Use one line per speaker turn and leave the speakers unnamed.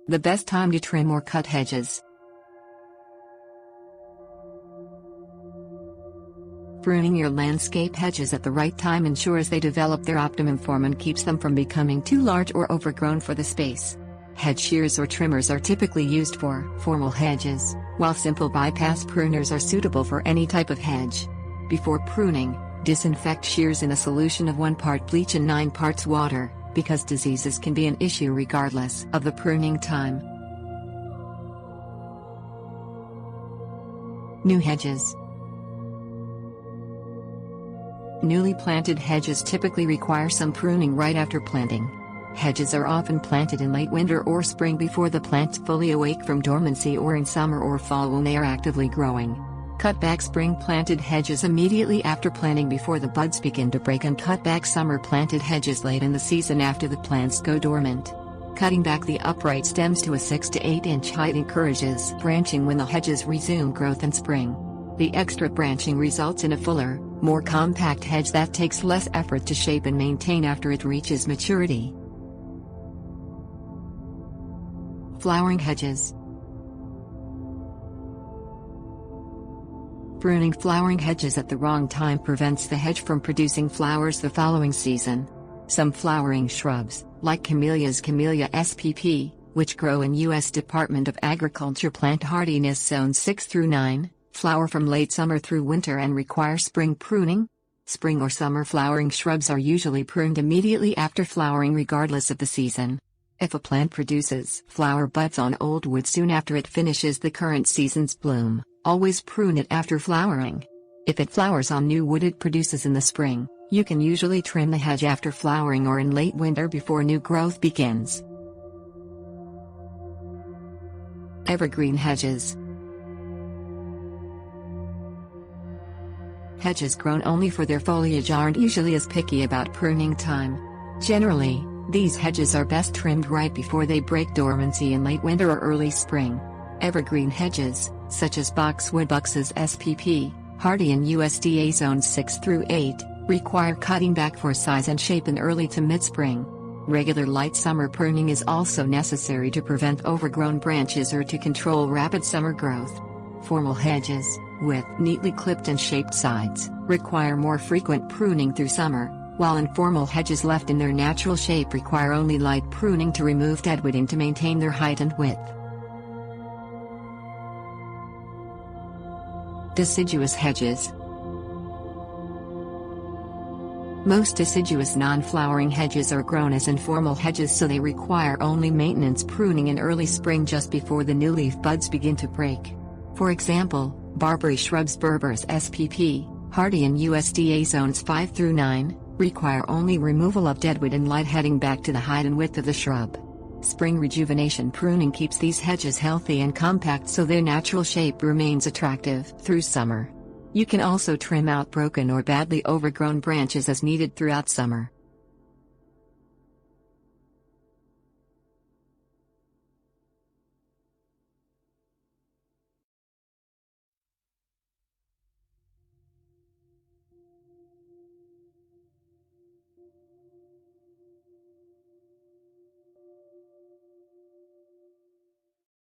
The best time to trim or cut hedges. Pruning your landscape hedges at the right time ensures they develop their optimum form and keeps them from becoming too large or overgrown for the space. Hedge shears or trimmers are typically used for formal hedges, while simple bypass pruners are suitable for any type of hedge. Before pruning, disinfect shears in a solution of 1 part bleach and 9 parts water, because diseases can be an issue regardless of the pruning time. New hedges. Newly planted hedges typically require some pruning right after planting. Hedges are often planted in late winter or spring before the plants fully awake from dormancy, or in summer or fall when they are actively growing. Cut back spring-planted hedges immediately after planting before the buds begin to break, and cut back summer-planted hedges late in the season after the plants go dormant. Cutting back the upright stems to a 6 to 8 inch height encourages branching when the hedges resume growth in spring. The extra branching results in a fuller, more compact hedge that takes less effort to shape and maintain after it reaches maturity. Flowering hedges. Pruning flowering hedges at the wrong time prevents the hedge from producing flowers the following season. Some flowering shrubs, like camellias, Camellia spp, which grow in U.S. Department of Agriculture plant hardiness zones 6 through 9, flower from late summer through winter and require spring pruning. Spring or summer flowering shrubs are usually pruned immediately after flowering regardless of the season. If a plant produces flower buds on old wood soon after it finishes the current season's bloom, always prune it after flowering. If it flowers on new wood it produces in the spring, you can usually trim the hedge after flowering or in late winter before new growth begins. Evergreen hedges. Hedges grown only for their foliage aren't usually as picky about pruning time. Generally, these hedges are best trimmed right before they break dormancy in late winter or early spring. Evergreen hedges, such as boxwood buxus spp, hardy in USDA zones 6 through 8, require cutting back for size and shape in early to mid-spring. Regular light summer pruning is also necessary to prevent overgrown branches or to control rapid summer growth. Formal hedges, with neatly clipped and shaped sides, require more frequent pruning through summer, while informal hedges left in their natural shape require only light pruning to remove deadwooding to maintain their height and width. Deciduous hedges. Most deciduous non-flowering hedges are grown as informal hedges, so they require only maintenance pruning in early spring just before the new leaf buds begin to break. For example, barberry shrubs Berbers spp, hardy in USDA zones 5 through 9, require only removal of deadwood and light heading back to the height and width of the shrub. Spring rejuvenation pruning keeps these hedges healthy and compact so their natural shape remains attractive through summer. You can also trim out broken or badly overgrown branches as needed throughout summer.